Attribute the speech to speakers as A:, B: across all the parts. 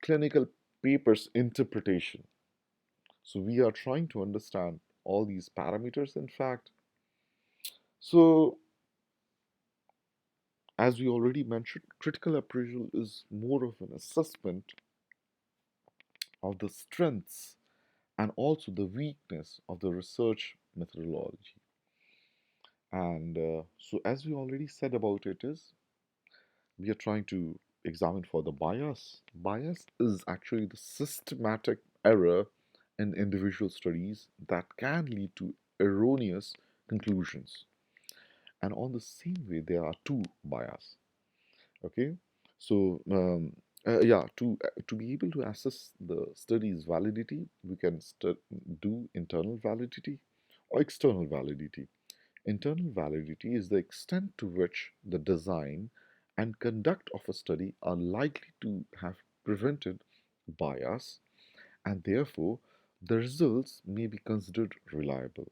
A: clinical papers interpretation. So we are trying to understand all these parameters, in fact. So, as we already mentioned, critical appraisal is more of an assessment of the strengths and also the weakness of the research methodology. And so, as we already said about it, is we are trying to examine for the bias. Bias is actually the systematic error in individual studies that can lead to erroneous conclusions. And on the same way, there are two bias. Okay, so yeah, to be able to assess the study's validity, we can do internal validity or external validity. Internal validity is the extent to which the design and conduct of a study are likely to have prevented bias, and therefore the results may be considered reliable.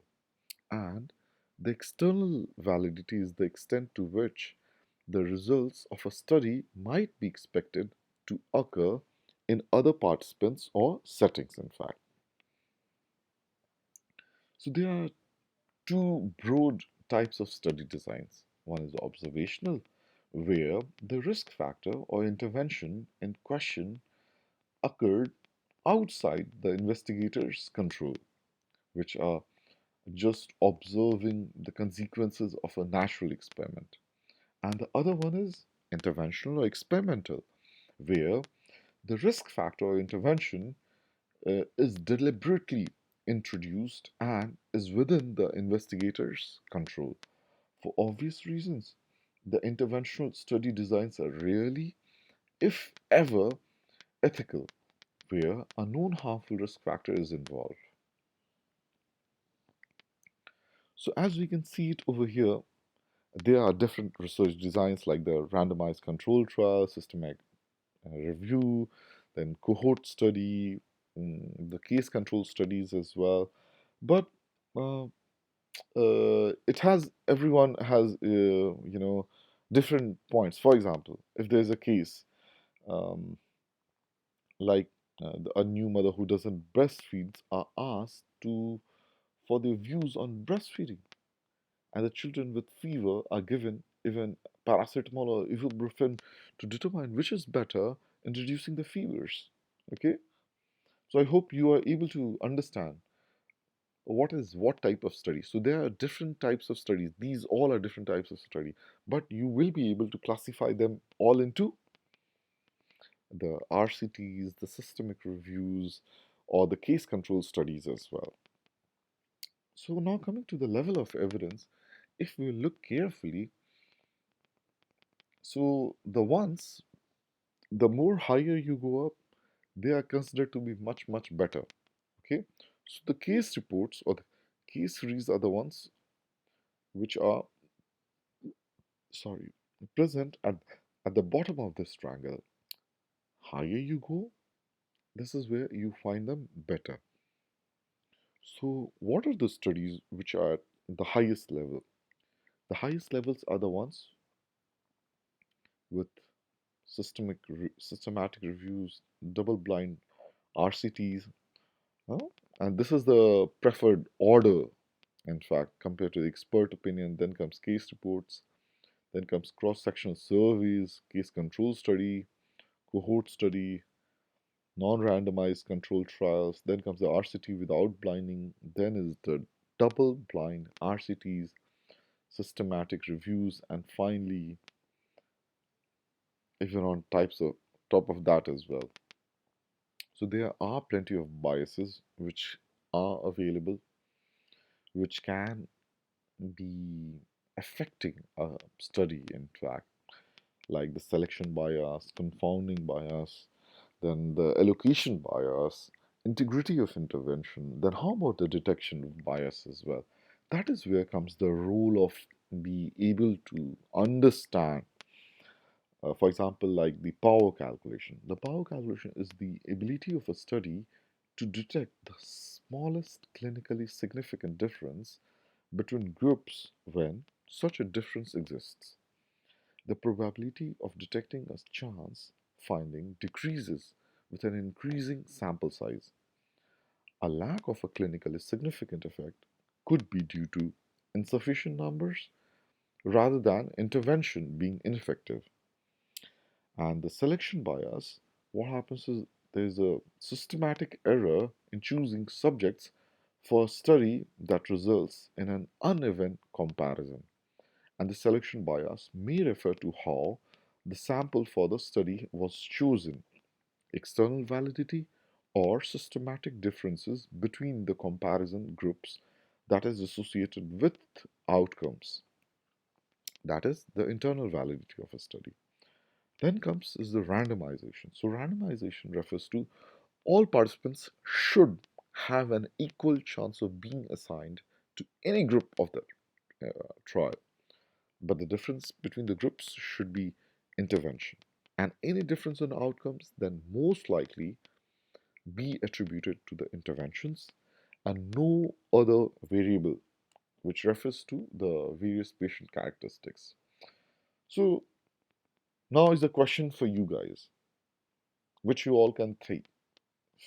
A: And the external validity is the extent to which the results of a study might be expected to occur in other participants or settings, in fact. So there are two broad types of study designs. One is observational, where the risk factor or intervention in question occurred outside the investigator's control, which are just observing the consequences of a natural experiment. And the other one is interventional or experimental, where the risk factor or intervention is deliberately introduced and is within the investigator's control. For obvious reasons, the interventional study designs are rarely, if ever, ethical, where a known harmful risk factor is involved. So, as we can see it over here, there are different research designs like the randomized control trial, systematic review, then cohort study, the case control studies as well. But uh, it has everyone has different points. For example, if there's a case um, like a new mother who doesn't breastfeed are asked to for their views on breastfeeding, and the children with fever are given even paracetamol or ibuprofen to determine which is better in reducing the fevers. Okay, so I hope you are able to understand what is what type of study. So there are different types of studies. These all are different types of study, but you will be able to classify them all into the RCTs, the systemic reviews, or the case control studies as well. So now coming to the level of evidence, if we look carefully, so the more higher you go up, they are considered to be much, much better. Okay, so the case reports or the case series are the ones which are, sorry, present at the bottom of this triangle. Higher you go, this is where you find them better. So, what are the studies which are at the highest level? The highest levels are the ones with systematic reviews, double blind RCTs, huh? And this is the preferred order, in fact, compared to the expert opinion. Then comes case reports, then comes cross sectional surveys, case control study, cohort study, non randomized control trials. Then comes the RCT without blinding. Then is the double blind RCTs, systematic reviews, and finally, if you're on types of top of that as well. So there are plenty of biases which are available, which can be affecting a study, in fact, like the selection bias, confounding bias, then the allocation bias, integrity of intervention. Then how about the detection of bias as well? That is where comes the role of be able to understand, for example, like the power calculation. The power calculation is the ability of a study to detect the smallest clinically significant difference between groups when such a difference exists. The probability of detecting a chance finding decreases with an increasing sample size. A lack of a clinically significant effect could be due to insufficient numbers rather than intervention being ineffective. And the selection bias, what happens is there's a systematic error in choosing subjects for a study that results in an uneven comparison. And the selection bias may refer to how the sample for the study was chosen, external validity, or systematic differences between the comparison groups that is associated with outcomes. That is the internal validity of a study. Then comes is the randomization. So randomization refers to all participants should have an equal chance of being assigned to any group of the trial, but the difference between the groups should be intervention. And any difference in outcomes then most likely be attributed to the interventions and no other variable, which refers to the various patient characteristics. So now is the question for you guys, which you all can think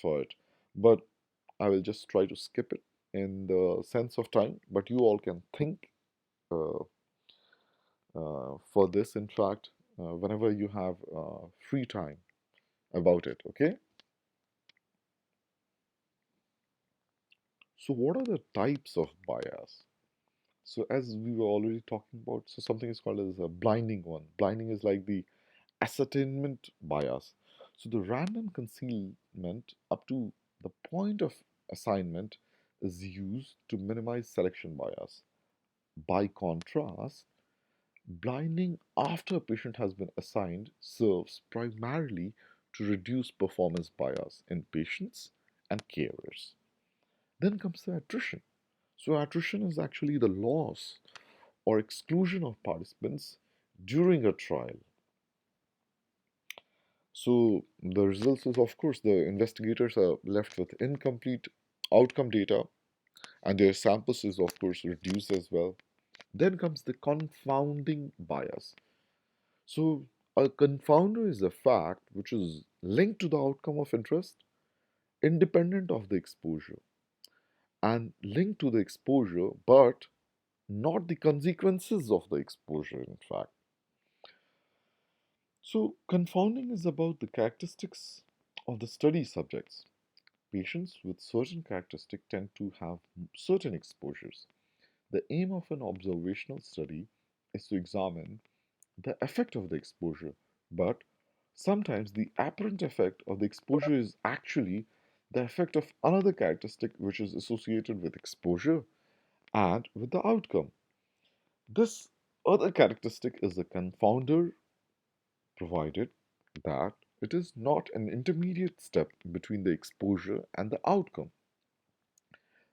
A: for it. But I will just try to skip it in the sense of time, but you all can think uh, for this, in fact, whenever you have free time about it, okay? So, what are the types of bias? So, as we were already talking about, so something is called as a blinding one. Blinding is like the ascertainment bias. So, the random concealment up to the point of assignment is used to minimize selection bias. By contrast, blinding after a patient has been assigned serves primarily to reduce performance bias in patients and carers. Then comes the attrition. So, attrition is actually the loss or exclusion of participants during a trial. So, the results is, of course, the investigators are left with incomplete outcome data and their samples is, of course, reduced as well. Then comes the confounding bias. So, a confounder is a fact which is linked to the outcome of interest, independent of the exposure, and linked to the exposure, but not the consequences of the exposure, in fact. So, confounding is about the characteristics of the study subjects. Patients with certain characteristics tend to have certain exposures. The aim of an observational study is to examine the effect of the exposure, but sometimes the apparent effect of the exposure is actually the effect of another characteristic which is associated with exposure and with the outcome. This other characteristic is the confounder, provided that it is not an intermediate step between the exposure and the outcome.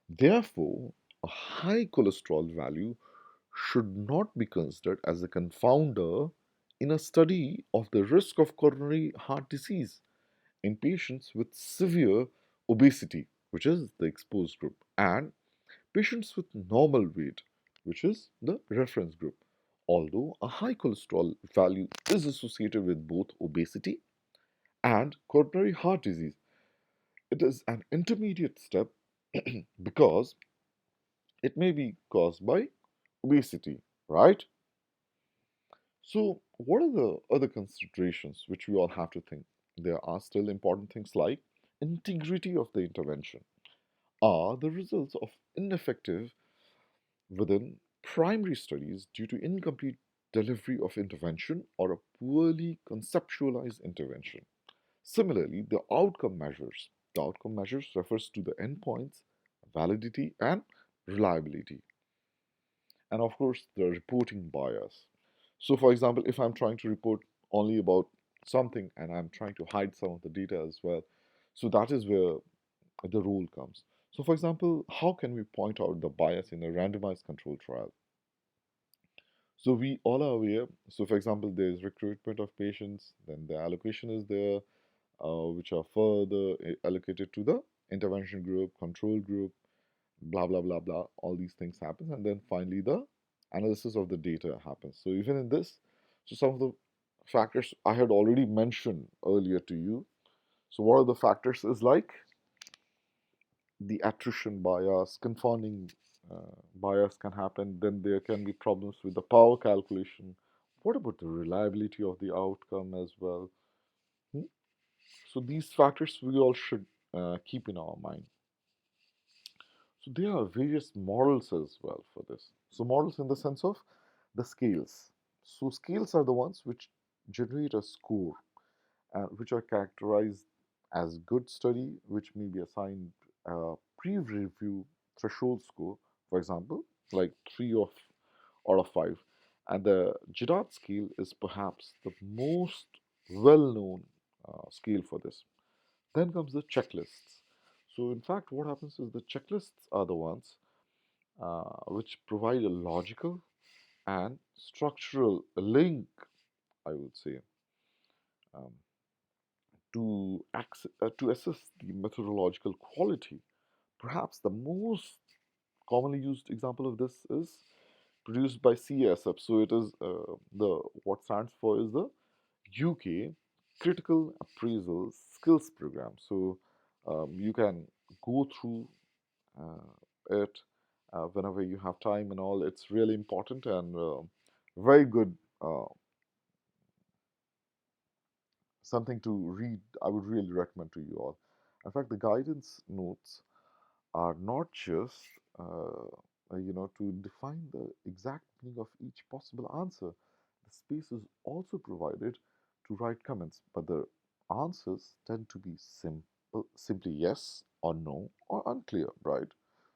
A: Therefore, a high cholesterol value should not be considered as a confounder in a study of the risk of coronary heart disease in patients with severe obesity, which is the exposed group, and patients with normal weight, which is the reference group. Although a high cholesterol value is associated with both obesity and coronary heart disease, it is an intermediate step because it may be caused by obesity, right? So, what are the other considerations which we all have to think? There are still important things like integrity of the intervention. Are the results of ineffective within primary studies due to incomplete delivery of intervention or a poorly conceptualized intervention? Similarly, the outcome measures. The outcome measures refers to the endpoints, validity, and reliability. And of course, the reporting bias. So, for example, if I'm trying to report only about something and I'm trying to hide some of the data as well, so that is where the rule comes. So, for example, how can we point out the bias in a randomized control trial? So, we all are aware. So, for example, there's recruitment of patients, then the allocation is there, which are further allocated to the intervention group, control group, blah blah blah blah. All these things happen, and then finally the analysis of the data happens. So even in this, so some of the factors I had already mentioned earlier to you. So what are the factors is like the attrition bias, confounding bias can happen. Then there can be problems with the power calculation. What about the reliability of the outcome as well? Hmm? So these factors we all should keep in our mind. So there are various models as well for this. So models in the sense of the scales. So scales are the ones which generate a score which are characterized as good study, which may be assigned a pre-review threshold score, for example, like 3 out of 5. And the Girard scale is perhaps the most well-known scale for this. Then comes the checklists. So, in fact, what happens is the checklists are the ones which provide a logical and structural link, I would say, um, to assess the methodological quality. Perhaps the most commonly used example of this is produced by CSF. So it is the what stands for is the UK Critical Appraisal Skills Program. So you can go through it whenever you have time and all. It's really important and very good. Something to read. I would really recommend to you all. In fact, the guidance notes are not just to define the exact meaning of each possible answer. The space is also provided to write comments, but the answers tend to be simple, simply yes or no or unclear, right?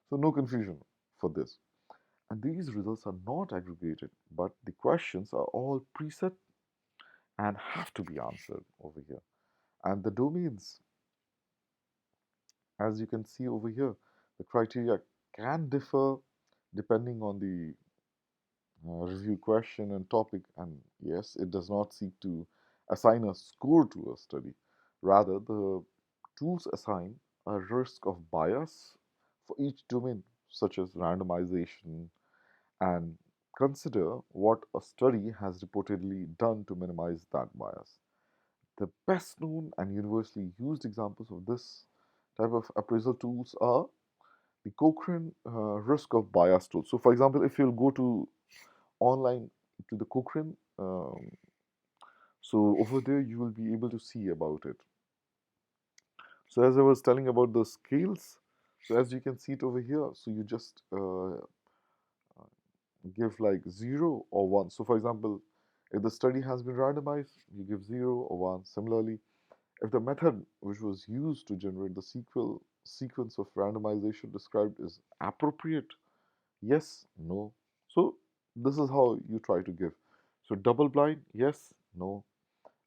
A: So no confusion for this. And these results are not aggregated, but the questions are all preset and have to be answered over here. And the domains, as you can see over here, the criteria can differ depending on the review question and topic. And yes, it does not seek to assign a score to a study. Rather, the tools assign a risk of bias for each domain, such as randomization, and consider what a study has reportedly done to minimize that bias. The best known and universally used examples of this type of appraisal tools are the Cochrane risk of bias tool. So, for example, if you'll go to online to the Cochrane, so over there you will be able to see about it. So, as I was telling about the scales, so as you can see it over here, so you just give like 0 or 1. So, for example, if the study has been randomized, you give 0 or 1. Similarly, if the method which was used to generate the sequence of randomization described is appropriate, yes, no. So this is how you try to give. So double blind, yes, no.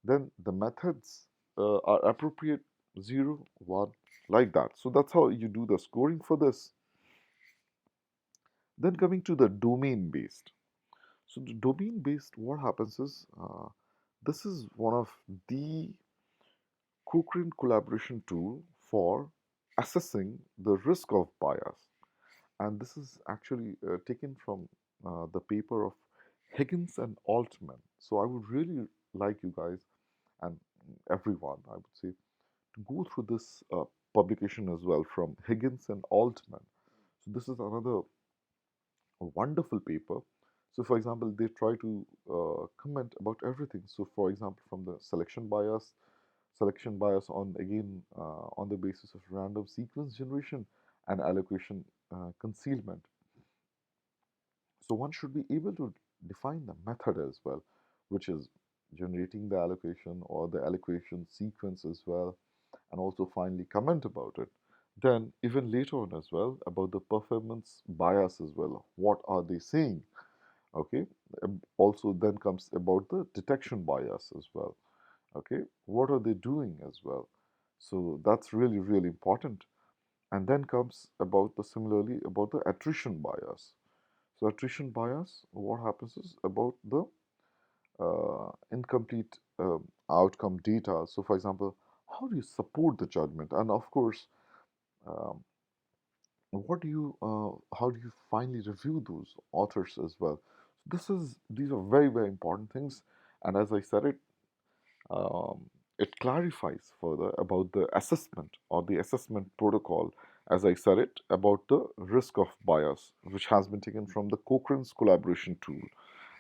A: Then the methods are appropriate, 0, 1, like that. So that's how you do the scoring for this. Then coming to the domain based. So the domain based, what happens is this is one of the Cochrane collaboration tool for assessing the risk of bias. And this is actually taken from the paper of Higgins and Altman. So I would really like you guys and everyone, I would say, to go through this publication as well from Higgins and Altman. So this is another wonderful paper. So, for example, they try to comment about everything. So, for example, from the selection bias on again on the basis of random sequence generation and allocation concealment. So one should be able to define the method as well, which is generating the allocation or the allocation sequence as well, and also finally comment about it. Then even later on as well about the performance bias as well. What are they saying? Okay. Also then comes about the detection bias as well. Okay. What are they doing as well? So that's really important. And then comes about the similarly about the attrition bias. So attrition bias, what happens is about the incomplete outcome data. So, for example, how do you support the judgment? And of course, um, how do you finally review those authors as well? These are very important things. And as I said it, um, it clarifies further about the assessment or the assessment protocol, as I said it, about the risk of bias, which has been taken from the Cochrane's collaboration tool.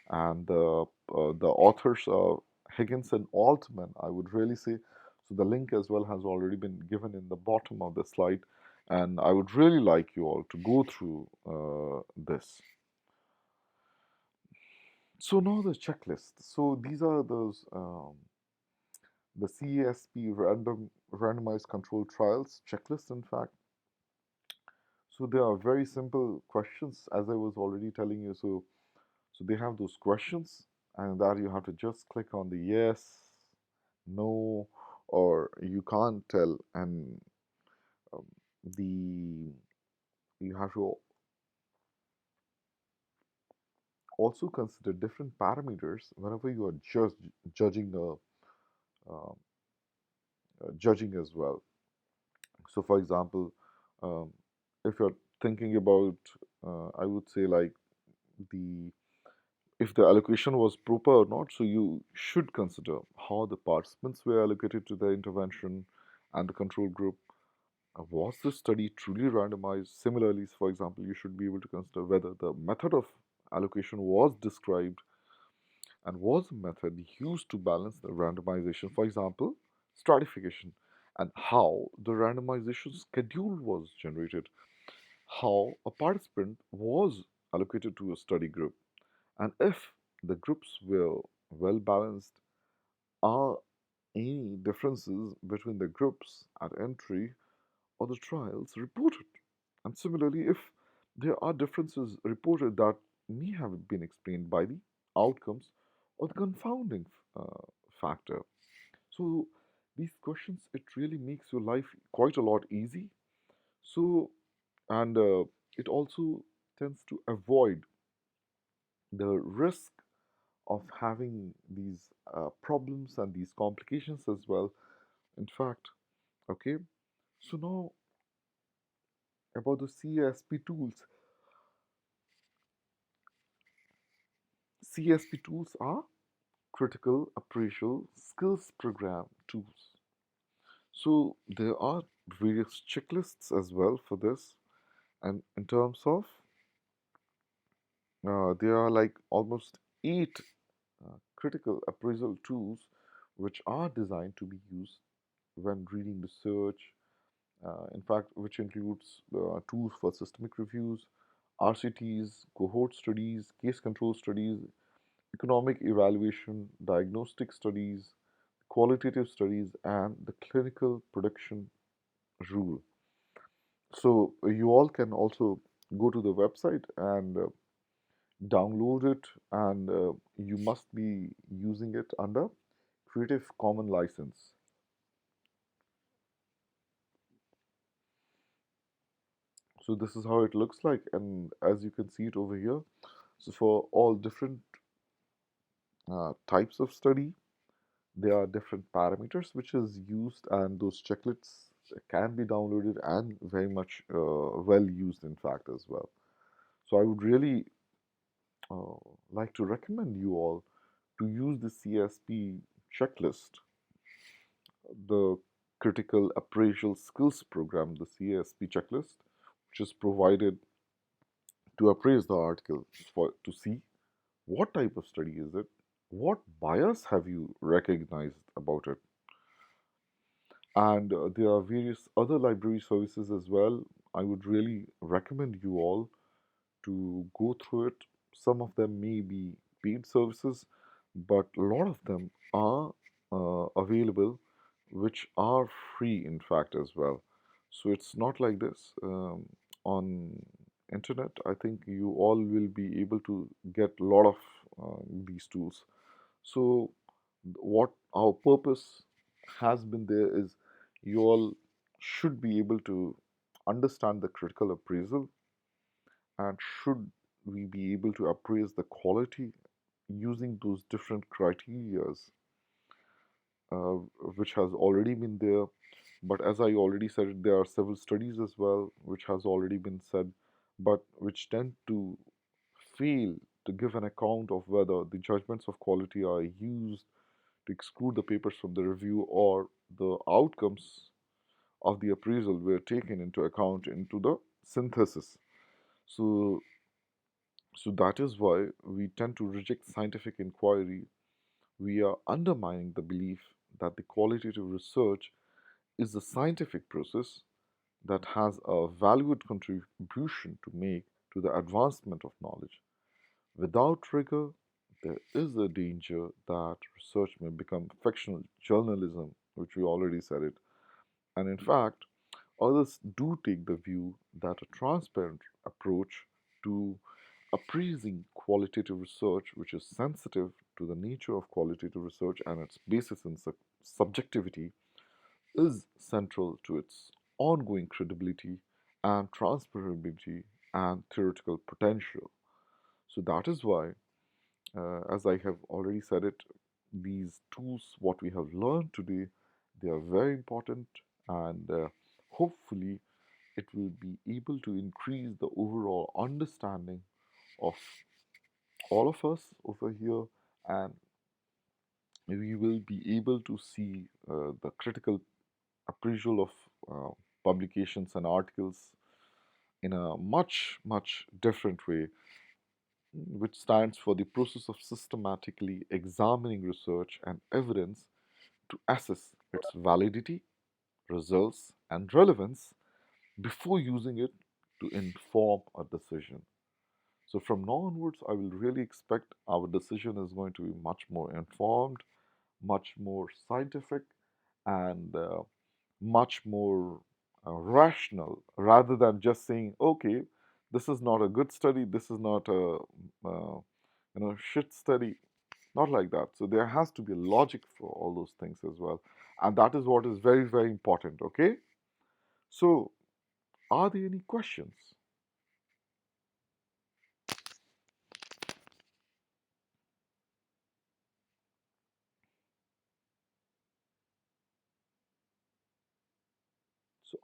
A: And the authors, Higgins and Altman, I would really say. So the link as well has already been given in the bottom of the slide, and I would really like you all to go through this. So now the checklist. So these are those the CASP randomized controlled trials checklist. In fact, so they are very simple questions, as I was already telling you. So they have those questions, and that you have to just click on the yes, no, or you can't tell, and um, the you have to also consider different parameters whenever you are just judging judging as well. So, for example, um, if you're thinking about, I would say like the if the allocation was proper or not, so you should consider how the participants were allocated to the intervention and the control group. Was the study truly randomized? Similarly, for example, you should be able to consider whether the method of allocation was described and was the method used to balance the randomization, for example, stratification, and how the randomization schedule was generated, how a participant was allocated to a study group, and if the groups were well balanced, are any differences between the groups at entry or the trials reported? And similarly, if there are differences reported that may have been explained by the outcomes or the confounding uh, factor. So these questions, it really makes your life quite a lot easy. So and it also tends to avoid the risk of having these problems and these complications as well. In fact, okay. So now about the CSP tools. CSP tools are critical appraisal skills program tools. So there are various checklists as well for this, and in terms of there are like almost eight critical appraisal tools which are designed to be used when reading research. In fact, which includes tools for systemic reviews, RCTs, cohort studies, case control studies, economic evaluation, diagnostic studies, qualitative studies, and the clinical production rule. So you all can also go to the website and download it, and you must be using it under Creative Commons license. So this is how it looks like, and as you can see it over here, so for all different types of study, there are different parameters which is used, and those checklists can be downloaded and very much well used, in fact, as well. So I would really uh, like to recommend you all to use the CSP checklist, the Critical Appraisal Skills Program, the CSP checklist, which is provided to appraise the article for to see what type of study is it, what bias have you recognized about it, and there are various other library services as well. I would really recommend you all to go through it. Some of them may be paid services, but a lot of them are available, which are free, in fact, as well. So it's not like this on internet. I think you all will be able to get a lot of these tools. So what our purpose has been there is you all should be able to understand the critical appraisal, and should we be able to appraise the quality using those different criterias uh, which has already been there. But as I already said, there are several studies as well which has already been said, but which tend to fail to give an account of whether the judgments of quality are used to exclude the papers from the review, or the outcomes of the appraisal were taken into account into the synthesis. So, so that is why we tend to reject scientific inquiry. We are undermining the belief that the qualitative research is a scientific process that has a valued contribution to make to the advancement of knowledge. Without rigor, there is a danger that research may become fictional journalism, which we already said it. And in fact, others do take the view that a transparent approach to appraising qualitative research, which is sensitive to the nature of qualitative research and its basis in subjectivity, is central to its ongoing credibility and transferability and theoretical potential. So that is why, as I have already said it, these tools, what we have learned today, they are very important, and hopefully it will be able to increase the overall understanding of all of us over here, and we will be able to see the critical appraisal of publications and articles in a much, much different way, which stands for the process of systematically examining research and evidence to assess its validity, results, and relevance before using it to inform a decision. So, from now onwards, I will really expect our decision is going to be much more informed, much more scientific, and much more rational, rather than just saying, okay, this is not a good study, this is not a shit study. Not like that. So there has to be logic for all those things as well, and that is what is very, very important. Okay, so are there any questions?